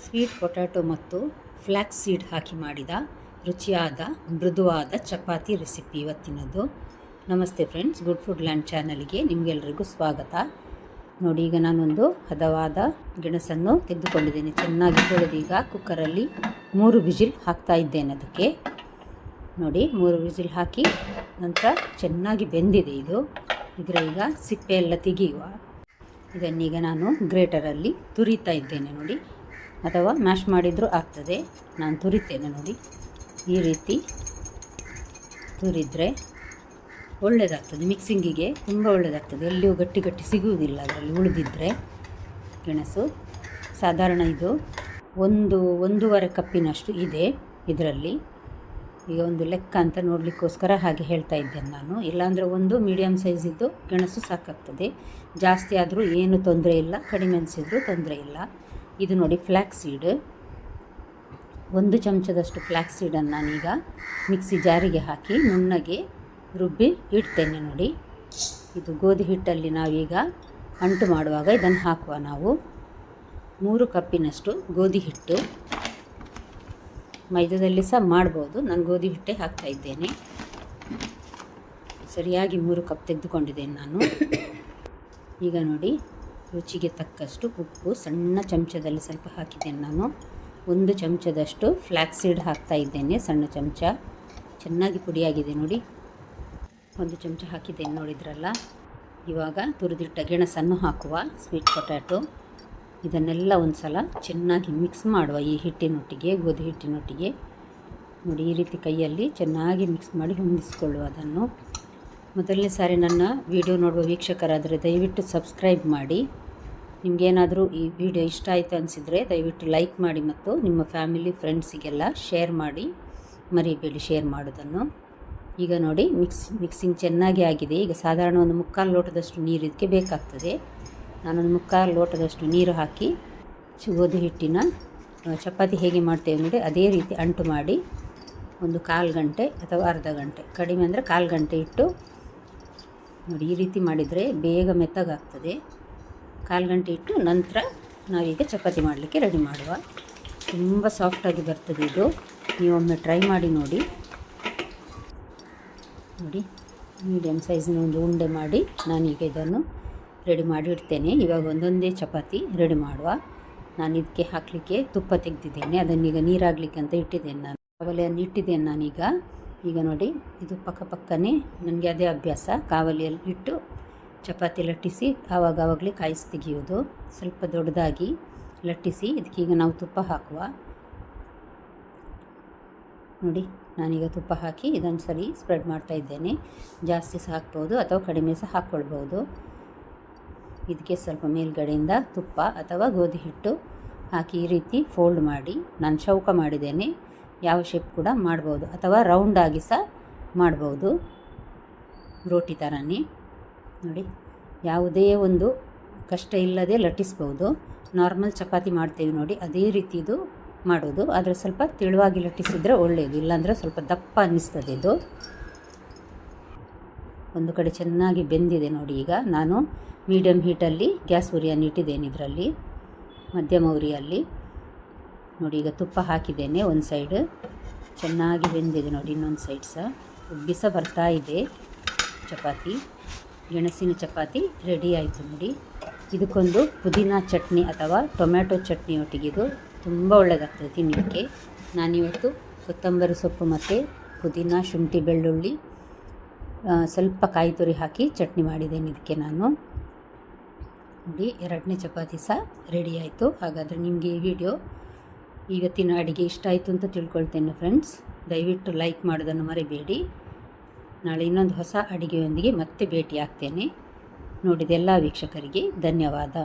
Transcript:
Sweet potato ಮತ್ತು flax seed ಹಾಕಿ ಮಾಡಿದ ರುಚಿಯಾದ ಮೃದುವಾದ ಚಪಾತಿ ರೆಸಿಪಿ ಇವತ್ತಿನದು. ನಮಸ್ತೆ ಫ್ರೆಂಡ್ಸ್, ಗುಡ್ ಫುಡ್ ಲ್ಯಾಂಡ್ ಚಾನಲ್ಗೆ ನಿಮಗೆಲ್ಲರಿಗೂ ಸ್ವಾಗತ. ನೋಡಿ, ಈಗ ನಾನೊಂದು ಹದವಾದ ಗೆಣಸನ್ನು ತೆಗೆದುಕೊಂಡಿದ್ದೇನೆ. ಚೆನ್ನಾಗಿ ತೊಳೆದು ಈಗ ಕುಕ್ಕರಲ್ಲಿ 3 ವಿಜಿಲ್ ಹಾಕ್ತಾ ಇದ್ದೇನೆ. ಅದಕ್ಕೆ ನೋಡಿ 3 ವಿಜಿಲ್ ಹಾಕಿ ನಂತರ ಚೆನ್ನಾಗಿ ಬೆಂದಿದೆ ಇದು. ಇದರ ಈಗ ಸಿಪ್ಪೆ ಎಲ್ಲ ತೆಗೆಯುವ. ಇದನ್ನೀಗ ನಾನು ಗ್ರೇಟರಲ್ಲಿ ತುರಿತಾ ಇದ್ದೇನೆ ನೋಡಿ, ಅಥವಾ ಮ್ಯಾಶ್ ಮಾಡಿದರೂ ಆಗ್ತದೆ. ನಾನು ತುರಿತೇನೆ ನೋಡಿ. ಈ ರೀತಿ ತುರಿದರೆ ಒಳ್ಳೆಯದಾಗ್ತದೆ, ಮಿಕ್ಸಿಂಗಿಗೆ ತುಂಬ ಒಳ್ಳೆಯದಾಗ್ತದೆ. ಎಲ್ಲಿಯೂ ಗಟ್ಟಿ ಗಟ್ಟಿ ಸಿಗುವುದಿಲ್ಲ ಅದರಲ್ಲಿ ಉಳಿದಿದ್ದರೆ. ಗೆಣಸು ಸಾಧಾರಣ ಇದು 1.5 ಕಪ್ಪಿನಷ್ಟು ಇದೆ ಇದರಲ್ಲಿ. ಈಗ ಒಂದು ಲೆಕ್ಕ ಅಂತ ನೋಡಲಿಕ್ಕೋಸ್ಕರ ಹಾಗೆ ಹೇಳ್ತಾ ಇದ್ದೇನೆ ನಾನು. ಇಲ್ಲಾಂದರೆ ಒಂದು ಮೀಡಿಯಮ್ ಸೈಜಿದ್ದು ಗೆಣಸು ಸಾಕಾಗ್ತದೆ. ಜಾಸ್ತಿ ಆದರೂ ಏನು ತೊಂದರೆ ಇಲ್ಲ, ಕಡಿಮೆ ಅನಿಸಿದರೂ ತೊಂದರೆ ಇಲ್ಲ. ಇದು ನೋಡಿ ಫ್ಲ್ಯಾಕ್ಸ್ ಸೀಡ್, 1 ಚಮಚದಷ್ಟು ಫ್ಲ್ಯಾಕ್ಸ್ ಸೀಡನ್ನು ನಾನೀಗ ಮಿಕ್ಸಿ ಜಾರಿಗೆ ಹಾಕಿ ನುಣ್ಣಗೆ ರುಬ್ಬಿ ಇಡ್ತೇನೆ ನೋಡಿ. ಇದು ಗೋಧಿ ಹಿಟ್ಟಲ್ಲಿ ನಾವೀಗ ಅಂಟು ಮಾಡುವಾಗ ಇದನ್ನು ಹಾಕುವ. ನಾವು 3 ಕಪ್ಪಿನಷ್ಟು ಗೋಧಿ ಹಿಟ್ಟು, ಮೈದಾದಲ್ಲಿ ಸಹ ಮಾಡ್ಬೋದು, ನಾನು ಗೋಧಿ ಹಿಟ್ಟೆ ಹಾಕ್ತಾ ಇದ್ದೇನೆ. ಸರಿಯಾಗಿ 3 ಕಪ್ ತೆಗೆದುಕೊಂಡಿದ್ದೇನೆ ನಾನು. ಈಗ ನೋಡಿ, ರುಚಿಗೆ ತಕ್ಕಷ್ಟು ಉಪ್ಪು ಸಣ್ಣ ಚಮಚದಲ್ಲಿ ಸ್ವಲ್ಪ ಹಾಕಿದ್ದೇನೆ ನಾನು. 1 ಚಮಚದಷ್ಟು ಫ್ಲ್ಯಾಕ್ಸ್ ಸೀಡ್ ಹಾಕ್ತಾ ಇದ್ದೇನೆ, ಸಣ್ಣ ಚಮಚ. ಚೆನ್ನಾಗಿ ಪುಡಿಯಾಗಿದೆ ನೋಡಿ. 1 ಚಮಚ ಹಾಕಿದ್ದೇನೆ ನೋಡಿದ್ರಲ್ಲ. ಇವಾಗ ತುರಿದಿಟ್ಟ ಗೆಣಸನ್ನು ಹಾಕುವ, ಸ್ವೀಟ್ ಪೊಟ್ಯಾಟೊ. ಇದನ್ನೆಲ್ಲ ಒಂದು ಸಲ ಚೆನ್ನಾಗಿ ಮಿಕ್ಸ್ ಮಾಡುವ ಈ ಹಿಟ್ಟಿನೊಟ್ಟಿಗೆ, ಗೋಧಿ ಹಿಟ್ಟಿನೊಟ್ಟಿಗೆ. ನೋಡಿ, ಈ ರೀತಿ ಕೈಯಲ್ಲಿ ಚೆನ್ನಾಗಿ ಮಿಕ್ಸ್ ಮಾಡಿ ಹೊಂದಿಸಿಕೊಳ್ಳುವ ಅದನ್ನು. ಮೊದಲನೇ ಸಾರಿ ನನ್ನ ವಿಡಿಯೋ ನೋಡುವ ವೀಕ್ಷಕರಾದರೆ ದಯವಿಟ್ಟು ಸಬ್ಸ್ಕ್ರೈಬ್ ಮಾಡಿ. ನಿಮಗೇನಾದರೂ ಈ ವಿಡಿಯೋ ಇಷ್ಟ ಆಯಿತು ಅನಿಸಿದರೆ ದಯವಿಟ್ಟು ಲೈಕ್ ಮಾಡಿ ಮತ್ತು ನಿಮ್ಮ ಫ್ಯಾಮಿಲಿ ಫ್ರೆಂಡ್ಸಿಗೆಲ್ಲ ಶೇರ್ ಮಾಡಿ. ಮರಿಬೇಡಿ ಶೇರ್ ಮಾಡೋದನ್ನು. ಈಗ ನೋಡಿ, ಮಿಕ್ಸಿಂಗ್ ಚೆನ್ನಾಗಿ ಆಗಿದೆ. ಈಗ ಸಾಧಾರಣ ಒಂದು 3/4 ಲೋಟದಷ್ಟು ನೀರು ಇದಕ್ಕೆ ಬೇಕಾಗ್ತದೆ. ನಾನೊಂದು 3/4 ಲೋಟದಷ್ಟು ನೀರು ಹಾಕಿ ಗೋಧಿ ಹಿಟ್ಟಿನ ಚಪಾತಿ ಹೇಗೆ ಮಾಡ್ತೇವೆ ನೋಡಿ ಅದೇ ರೀತಿ ಅಂಟು ಮಾಡಿ ಒಂದು 1/4 ಗಂಟೆ ಅಥವಾ ಅರ್ಧ ಗಂಟೆ, ಕಡಿಮೆ ಅಂದರೆ 1/4 ಗಂಟೆ ಇಟ್ಟು ನೋಡಿ. ಈ ರೀತಿ ಮಾಡಿದರೆ ಬೇಗ ಮೆತ್ತಗಾಗ್ತದೆ. 1/4 ಗಂಟೆ ಇಟ್ಟು ನಂತರ ನಾವೀಗ ಚಪಾತಿ ಮಾಡಲಿಕ್ಕೆ ರೆಡಿ ಮಾಡುವ. ತುಂಬ ಸಾಫ್ಟಾಗಿ ಬರ್ತದೆ ಇದು. ನೀವೊಮ್ಮೆ ಟ್ರೈ ಮಾಡಿ ನೋಡಿ. ನೋಡಿ, ಮೀಡಿಯಮ್ ಸೈಜಿನ ಒಂದು ಉಂಡೆ ಮಾಡಿ ನಾನೀಗ ಇದನ್ನು ರೆಡಿ ಮಾಡಿ ಇಡ್ತೇನೆ. ಇವಾಗ ಒಂದೊಂದೇ ಚಪಾತಿ ರೆಡಿ ಮಾಡುವ. ನಾನು ಇದಕ್ಕೆ ಹಾಕಲಿಕ್ಕೆ ತುಪ್ಪ ತೆಗೆದಿದ್ದೇನೆ, ಅದನ್ನೀಗ ನೀರಾಗಲಿಕ್ಕೆ ಅಂತ ಇಟ್ಟಿದ್ದೇನೆ ನಾನು. ಕಾವಲಿಯನ್ನು ಇಟ್ಟಿದ್ದೇನೆ ನಾನೀಗ. ಈಗ ನೋಡಿ, ಇದು ಪಕ್ಕನೇ ನನಗೆ ಅದೇ ಅಭ್ಯಾಸ. ಕಾವಲಿಯಲ್ಲಿ ಇಟ್ಟು ಚಪಾತಿ ಲಟ್ಟಿಸಿ ಆವಾಗಲೇ ಕಾಯಿಸಿ ತೆಗೆಯೋದು. ಸ್ವಲ್ಪ ದೊಡ್ಡದಾಗಿ ಲಟ್ಟಿಸಿ ಇದಕ್ಕೀಗ ನಾವು ತುಪ್ಪ ಹಾಕುವ. ನೋಡಿ, ನಾನೀಗ ತುಪ್ಪ ಹಾಕಿ ಇದನ್ನು ಸರಿ ಸ್ಪ್ರೆಡ್ ಮಾಡ್ತಾ ಇದ್ದೇನೆ. ಜಾಸ್ತಿ ಸಹ ಹಾಕ್ಬೋದು ಅಥವಾ ಕಡಿಮೆ ಸಹ ಹಾಕ್ಕೊಳ್ಬೋದು. ಇದಕ್ಕೆ ಸ್ವಲ್ಪ ಮೇಲ್ಗಡೆಯಿಂದ ತುಪ್ಪ ಅಥವಾ ಗೋಧಿ ಹಿಟ್ಟು ಹಾಕಿ ಈ ರೀತಿ ಫೋಲ್ಡ್ ಮಾಡಿ ನಾನು ಚೌಕ ಮಾಡಿದ್ದೇನೆ. ಯಾವ ಶೇಪ್ ಕೂಡ ಮಾಡ್ಬೋದು ಅಥವಾ ರೌಂಡಾಗಿ ಸಹ ಮಾಡ್ಬೋದು, ರೋಟಿ ಥರನೇ. ನೋಡಿ, ಯಾವುದೇ ಒಂದು ಕಷ್ಟ ಇಲ್ಲದೆ ಲಟ್ಟಿಸ್ಬೋದು. ನಾರ್ಮಲ್ ಚಪಾತಿ ಮಾಡ್ತೇವೆ ನೋಡಿ ಅದೇ ರೀತಿ ಇದು ಮಾಡೋದು. ಆದರೆ ಸ್ವಲ್ಪ ತೆಳುವಾಗಿ ಲಟ್ಟಿಸಿದರೆ ಒಳ್ಳೆಯದು, ಇಲ್ಲಾಂದರೆ ಸ್ವಲ್ಪ ದಪ್ಪ ಅನ್ನಿಸ್ತದೆ ಇದು. ಒಂದು ಕಡೆ ಚೆನ್ನಾಗಿ ಬೆಂದಿದೆ ನೋಡಿ. ಈಗ ನಾನು ಮೀಡಿಯಮ್ ಹೀಟಲ್ಲಿ ಗ್ಯಾಸ್ ಉರಿಯನ್ನು ಇಟ್ಟಿದ್ದೇನೆ, ಇದರಲ್ಲಿ ಮಧ್ಯಮ ಉರಿಯಲ್ಲಿ. ನೋಡಿ, ಈಗ ತುಪ್ಪ ಹಾಕಿದ್ದೇನೆ. ಒಂದು ಸೈಡ್ ಚೆನ್ನಾಗಿ ಬೆಂದಿದೆ ನೋಡಿ, ಇನ್ನೊಂದು ಸೈಡ್ ಸಹ ಉಬ್ಬಿ ಸಹ ಬರ್ತಾ ಇದೆ ಚಪಾತಿ. ಗೆಣಸಿನ ಚಪಾತಿ ರೆಡಿ ಆಯಿತು ನೋಡಿ. ಇದಕ್ಕೊಂದು ಪುದೀನ ಚಟ್ನಿ ಅಥವಾ ಟೊಮ್ಯಾಟೊ ಚಟ್ನಿಯೊಟ್ಟಿಗೆ ಇದು ತುಂಬ ಒಳ್ಳೆಯದಾಗ್ತದೆ ತಿನ್ನಲಿಕ್ಕೆ. ನಾನಿವತ್ತು ಕೊತ್ತಂಬರಿ ಸೊಪ್ಪು ಮತ್ತು ಪುದೀನ, ಶುಂಠಿ, ಬೆಳ್ಳುಳ್ಳಿ, ಸ್ವಲ್ಪ ಕಾಯಿ ತುರಿ ಹಾಕಿ ಚಟ್ನಿ ಮಾಡಿದ್ದೇನೆ ಇದಕ್ಕೆ ನಾನು. ನೋಡಿ, 2ನೇ ಚಪಾತಿ ಸಹ ರೆಡಿ ಆಯಿತು. ಹಾಗಾದರೆ ನಿಮಗೆ ಈ ವಿಡಿಯೋ, ಇವತ್ತಿನ ಅಡುಗೆ ಇಷ್ಟ ಆಯಿತು ಅಂತ ತಿಳ್ಕೊಳ್ತೇನೆ ಫ್ರೆಂಡ್ಸ್. ದಯವಿಟ್ಟು ಲೈಕ್ ಮಾಡೋದನ್ನು ಮರಿಬೇಡಿ. ನಾಳೆ ಇನ್ನೊಂದು ಹೊಸ ಅಡುಗೆಯೊಂದಿಗೆ ಮತ್ತೆ ಭೇಟಿ ಆಗ್ತೇನೆ. ನೋಡಿದ ಎಲ್ಲ ವೀಕ್ಷಕರಿಗೆ ಧನ್ಯವಾದ.